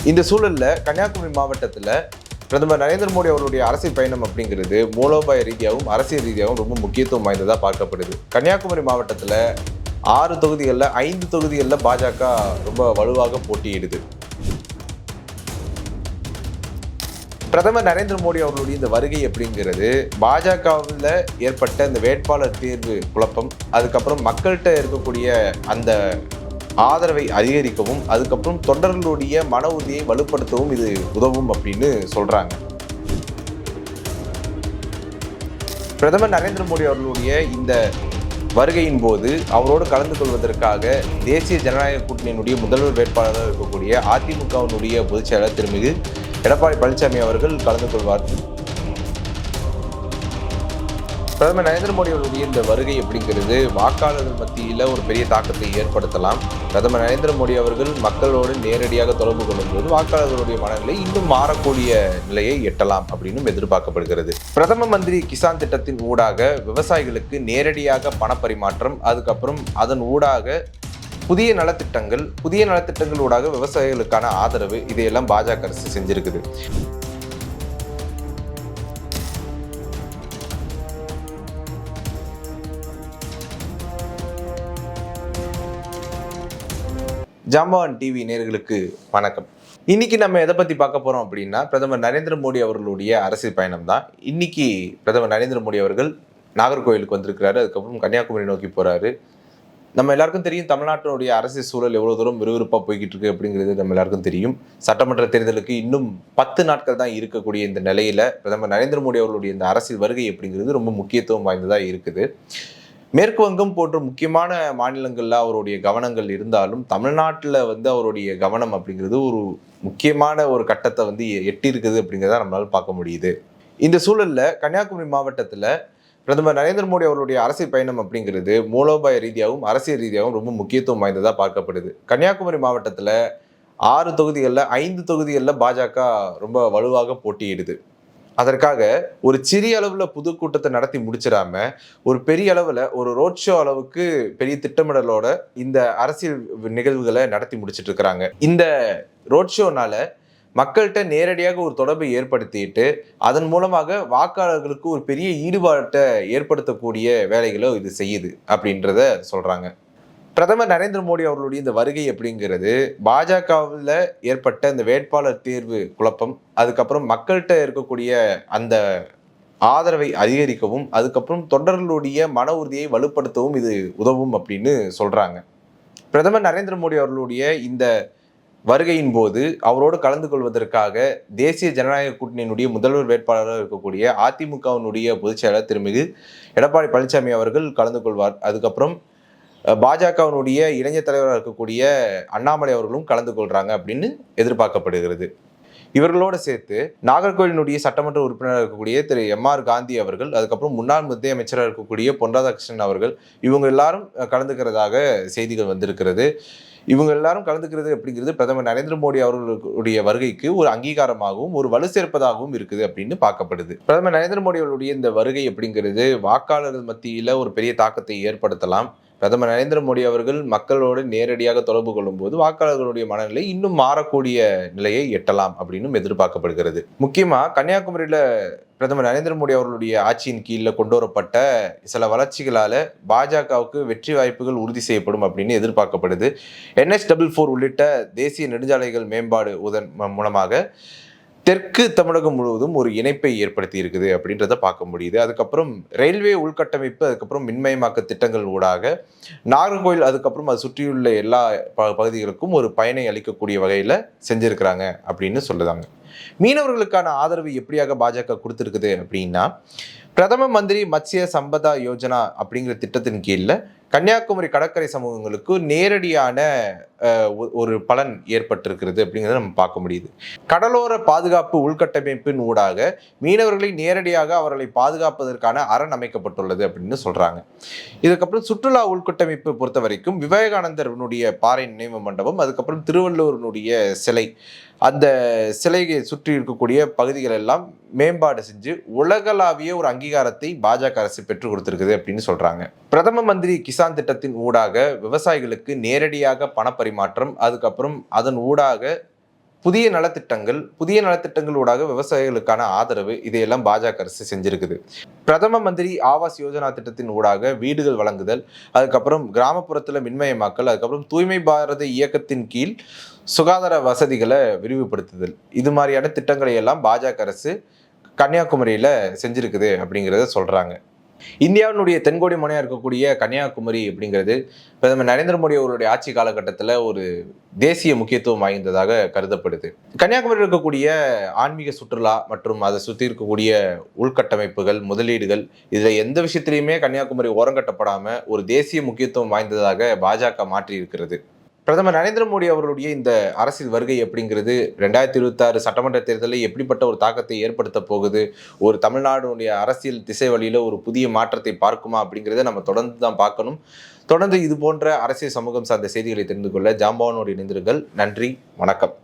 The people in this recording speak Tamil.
இந்த சூழல்ல கன்னியாகுமரி மாவட்டத்தில் பிரதமர் நரேந்திர மோடி அவருடைய அரசியல் பயணம் அப்படிங்கிறது மூலோபாய ரீதியாகவும் அரசியல் ரீதியாகவும் ரொம்ப முக்கியத்துவம் வாய்ந்ததாக பார்க்கப்படுது. கன்னியாகுமரி மாவட்டத்தில் 6 தொகுதிகளில் 5 தொகுதிகளில் பாஜக ரொம்ப வலுவாக போட்டியிடுது. பிரதமர் நரேந்திர மோடி அவர்களுடைய இந்த வருகை அப்படிங்கிறது பாஜகவில் ஏற்பட்ட இந்த வேட்பாளர் தேர்வு குழப்பம், அதுக்கப்புறம் மக்கள்கிட்ட இருக்கக்கூடிய அந்த ஆதரவை அதிகரிக்கவும், அதுக்கப்புறம் தொண்டர்களுடைய மன உறுதியை வலுப்படுத்தவும் இது உதவும் அப்படின்னு சொல்றாங்க. பிரதமர் நரேந்திர மோடி அவர்களுடைய இந்த வருகையின் போது அவரோடு கலந்து கொள்வதற்காக தேசிய ஜனநாயக கூட்டணியினுடைய முதல்வர் வேட்பாளராக இருக்கக்கூடிய அதிமுகவினுடைய பொதுச் செயலாளர் திருமிகு எடப்பாடி பழனிசாமி அவர்கள் கலந்து கொள்வார். பிரதமர் நரேந்திர மோடி அவர்களுடைய இந்த வருகை அப்படிங்கிறது வாக்காளர்கள் மத்தியில் ஒரு பெரிய தாக்கத்தை ஏற்படுத்தலாம். பிரதமர் நரேந்திர மோடி அவர்கள் மக்களோடு நேரடியாக தொடர்பு கொள்ளும்போது வாக்காளர்களுடைய மனநிலை இன்னும் மாறக்கூடிய நிலையை எட்டலாம் அப்படின்னு எதிர்பார்க்கப்படுகிறது. பிரதம மந்திரி கிசான் திட்டத்தின் ஊடாக விவசாயிகளுக்கு நேரடியாக பணப்பரிமாற்றம், அதுக்கப்புறம் அதன் ஊடாக புதிய நலத்திட்டங்கள் ஊடாக விவசாயிகளுக்கான ஆதரவு, இதையெல்லாம் பாஜக அரசு செஞ்சிருக்குது. ஜாம்பவான் டிவி நேயர்களுக்கு வணக்கம். இன்னைக்கு நம்ம எதை பத்தி பார்க்க போறோம் அப்படின்னா, பிரதமர் நரேந்திர மோடி அவர்களுடைய அரசியல் பயணம் தான். இன்னைக்கு பிரதமர் நரேந்திர மோடி அவர்கள் நாகர்கோவிலுக்கு வந்திருக்கிறாரு, அதுக்கப்புறம் கன்னியாகுமரி நோக்கி போறாரு. நம்ம எல்லாருக்கும் தெரியும் தமிழ்நாட்டினுடைய அரசியல் சூழல் எவ்வளவு தூரம் விறுவிறுப்பா போய்கிட்டு இருக்கு அப்படிங்கிறது நம்ம எல்லாருக்கும் தெரியும். சட்டமன்ற தேர்தலுக்கு இன்னும் 10 நாட்கள் தான் இருக்கக்கூடிய இந்த நிலையில பிரதமர் நரேந்திர மோடி அவர்களுடைய இந்த அரசியல் வருகை அப்படிங்கிறது ரொம்ப முக்கியத்துவம் வாய்ந்ததா இருக்குது. மேற்கு வங்கம் போன்ற முக்கியமான மாநிலங்களில் அவருடைய கவனங்கள் இருந்தாலும் தமிழ்நாட்டில் அவருடைய கவனம் அப்படிங்கிறது ஒரு முக்கியமான ஒரு கட்டத்தை எட்டி இருக்குது அப்படிங்கிறத நம்மளால பார்க்க முடியுது. இந்த சூழல்ல கன்னியாகுமரி மாவட்டத்தில் பிரதமர் நரேந்திர மோடி அவருடைய அரசியல் பயணம் அப்படிங்கிறது மூலோபாய ரீதியாகவும் அரசியல் ரீதியாகவும் ரொம்ப முக்கியத்துவம் வாய்ந்ததாக பார்க்கப்படுது. கன்னியாகுமரி மாவட்டத்தில் 6 தொகுதிகளில் 5 தொகுதிகளில் பாஜக ரொம்ப வலுவாக போட்டியிடுது. அதற்காக ஒரு சிறிய அளவில் பொதுக்கூட்டத்தை நடத்தி முடிச்சிடாம ஒரு பெரிய அளவில் ஒரு ரோட் ஷோ அளவுக்கு பெரிய திட்டமிடலோட இந்த அரசியல் நிகழ்வுகளை நடத்தி முடிச்சிட்டு இருக்கிறாங்க. இந்த ரோட் ஷோனால மக்கள்கிட்ட நேரடியாக ஒரு தொடர்பை ஏற்படுத்திட்டு அதன் மூலமாக வாக்காளர்களுக்கு ஒரு பெரிய ஈடுபாட்டை ஏற்படுத்தக்கூடிய வேலைகளை இது செய்யுது அப்படின்றத சொல்றாங்க. பிரதமர் நரேந்திர மோடி அவர்களுடைய இந்த வருகை அப்படிங்கிறது பாஜகவில் ஏற்பட்ட இந்த வேட்பாளர் தேர்வு குழப்பம், அதுக்கப்புறம் மக்கள்கிட்ட இருக்கக்கூடிய அந்த ஆதரவை அதிகரிக்கவும், அதுக்கப்புறம் தொண்டர்களுடைய மன உறுதியை வலுப்படுத்தவும் இது உதவும் அப்படின்னு சொல்றாங்க. பிரதமர் நரேந்திர மோடி அவர்களுடைய இந்த வருகையின் போது அவரோடு கலந்து கொள்வதற்காக தேசிய ஜனநாயக கூட்டணியினுடைய முதல்வர் வேட்பாளராக இருக்கக்கூடிய அதிமுகவினுடைய பொதுச் செயலாளர் திருமிகு எடப்பாடி பழனிசாமி அவர்கள் கலந்து கொள்வார். அதுக்கப்புறம் பாஜகவினுடைய இளைஞர் தலைவராக இருக்கக்கூடிய அண்ணாமலை அவர்களும் கலந்து கொள்றாங்க அப்படின்னு எதிர்பார்க்கப்படுகிறது. இவர்களோடு சேர்த்து நாகர்கோவிலினுடைய சட்டமன்ற உறுப்பினராக இருக்கக்கூடிய திரு எம்.ஆர். காந்தி அவர்கள், அதுக்கப்புறம் முன்னாள் மத்திய அமைச்சராக இருக்கக்கூடிய பொன் ராதாகிருஷ்ணன் அவர்கள், இவங்க எல்லாரும் கலந்துக்கிறதாக செய்திகள் வந்திருக்கிறது. இவங்க எல்லாரும் கலந்துக்கிறது அப்படிங்கிறது பிரதமர் நரேந்திர மோடி அவர்களுடைய வருகைக்கு ஒரு அங்கீகாரமாகவும் ஒரு வலு சேர்ப்பதாகவும் இருக்குது அப்படின்னு பார்க்கப்படுது. பிரதமர் நரேந்திர மோடி அவர்களுடைய இந்த வருகை அப்படிங்கிறது வாக்காளர்கள் மத்தியில ஒரு பெரிய தாக்கத்தை ஏற்படுத்தலாம். பிரதமர் நரேந்திர மோடி அவர்கள் மக்களோடு நேரடியாக தொடர்பு கொள்ளும் போது வாக்காளர்களுடைய மனநிலை இன்னும் மாறக்கூடிய நிலையை எட்டலாம் அப்படின்னு எதிர்பார்க்கப்படுகிறது. முக்கியமா கன்னியாகுமரியில பிரதமர் நரேந்திர மோடி அவர்களுடைய ஆட்சியின் கீழே கொண்டு வரப்பட்ட சில வளர்ச்சிகளால பாஜகவுக்கு வெற்றி வாய்ப்புகள் உறுதி செய்யப்படும் அப்படின்னு எதிர்பார்க்கப்படுது. NH44 உள்ளிட்ட தேசிய நெடுஞ்சாலைகள் மேம்பாடு மூலமாக தெற்கு தமிழகம் முழுவதும் ஒரு இணைப்பை ஏற்படுத்தி இருக்குது அப்படின்றத பார்க்க முடியுது. அதுக்கப்புறம் ரயில்வே உள்கட்டமைப்பு, அதுக்கப்புறம் மின்மயமாக்க திட்டங்கள் ஊடாக நாகர்கோவில், அதுக்கப்புறம் அது சுற்றியுள்ள எல்லா பகுதிகளுக்கும் ஒரு பயனை அளிக்கக்கூடிய வகையில் செஞ்சிருக்கிறாங்க அப்படின்னு சொல்லுதாங்க. மீனவர்களுக்கான ஆதரவு எப்படியாக பாஜக கொடுத்துருக்குது அப்படின்னா, பிரதம மந்திரி மத்ஸ்ய சம்பதா யோஜனா அப்படிங்கிற திட்டத்தின் கீழே கன்னியாகுமரி கடற்கரை சமூகங்களுக்கு நேரடியான ஒரு பலன் ஏற்பட்டிருக்கிறது அப்படிங்கிறத நம்ம பார்க்க முடியுது. கடலோர பாதுகாப்பு உள்கட்டமைப்பின் ஊடாக மீனவர்களை நேரடியாக அவர்களை பாதுகாப்பதற்கான அரண் அமைக்கப்பட்டுள்ளது அப்படின்னு சொல்றாங்க. இதுக்கப்புறம் சுற்றுலா உள்கட்டமைப்பு பொறுத்த வரைக்கும் விவேகானந்தருடைய பாறை நினைவு மண்டபம், அதுக்கப்புறம் திருவள்ளுவருடைய சிலை, அந்த சிலையை சுற்றி இருக்கக்கூடிய பகுதிகள் எல்லாம் மேம்பாடு செஞ்சு உலகளாவிய ஒரு அங்கீகாரத்தை பாஜக அரசு பெற்றுக் கொடுத்திருக்குது அப்படின்னு சொல்றாங்க. பிரதம மந்திரி கிசான் திட்டத்தின் ஊடாக விவசாயிகளுக்கு நேரடியாக பணப்பரிமாற்றம், அதுக்கப்புறம் அதன் ஊடாக புதிய நலத்திட்டங்களூடாக விவசாயிகளுக்கான ஆதரவு இதையெல்லாம் பாஜக அரசு செஞ்சிருக்குது. பிரதம மந்திரி ஆவாஸ் யோஜனா திட்டத்தின் ஊடாக வீடுகள் வழங்குதல், அதுக்கப்புறம் கிராமப்புறத்தில் மின்மயமாக்கல், அதுக்கப்புறம் தூய்மை பாரத இயக்கத்தின் கீழ் சுகாதார வசதிகளை விரிவுபடுத்துதல், இது மாதிரியான திட்டங்களை எல்லாம் பாஜக அரசு கன்னியாகுமரியில் செஞ்சிருக்குது அப்படிங்கிறத சொல்றாங்க. இந்தியாவினுடைய தென்கோடி முனையா இருக்கக்கூடிய கன்னியாகுமரி அப்படிங்கிறது பிரதமர் நரேந்திர மோடி அவருடைய ஆட்சி காலகட்டத்தில் ஒரு தேசிய முக்கியத்துவம் வாய்ந்ததாக கருதப்படுது. கன்னியாகுமரியில் இருக்கக்கூடிய ஆன்மீக சுற்றுலா மற்றும் அதை சுற்றி இருக்கக்கூடிய உள்கட்டமைப்புகள், முதலீடுகள், இதில் எந்த விஷயத்திலையுமே கன்னியாகுமரி ஓரங்கட்டப்படாம ஒரு தேசிய முக்கியத்துவம் வாய்ந்ததாக பாஜக மாற்றி இருக்கிறது. பிரதமர் நரேந்திர மோடி அவர்களுடைய இந்த அரசியல் வருகை அப்படிங்கிறது 2026 சட்டமன்ற தேர்தலில் எப்படிப்பட்ட ஒரு தாக்கத்தை ஏற்படுத்த போகுது, ஒரு தமிழ்நாடுடைய அரசியல் திசை வழியில் ஒரு புதிய மாற்றத்தை பார்க்குமா அப்படிங்கிறத நம்ம தொடர்ந்து தான் பார்க்கணும். தொடர்ந்து இது போன்ற அரசியல் சமூகம் சார்ந்த செய்திகளை தெரிந்து கொள்ள ஜாம்பவானோடு இணைந்திருங்கள். நன்றி, வணக்கம்.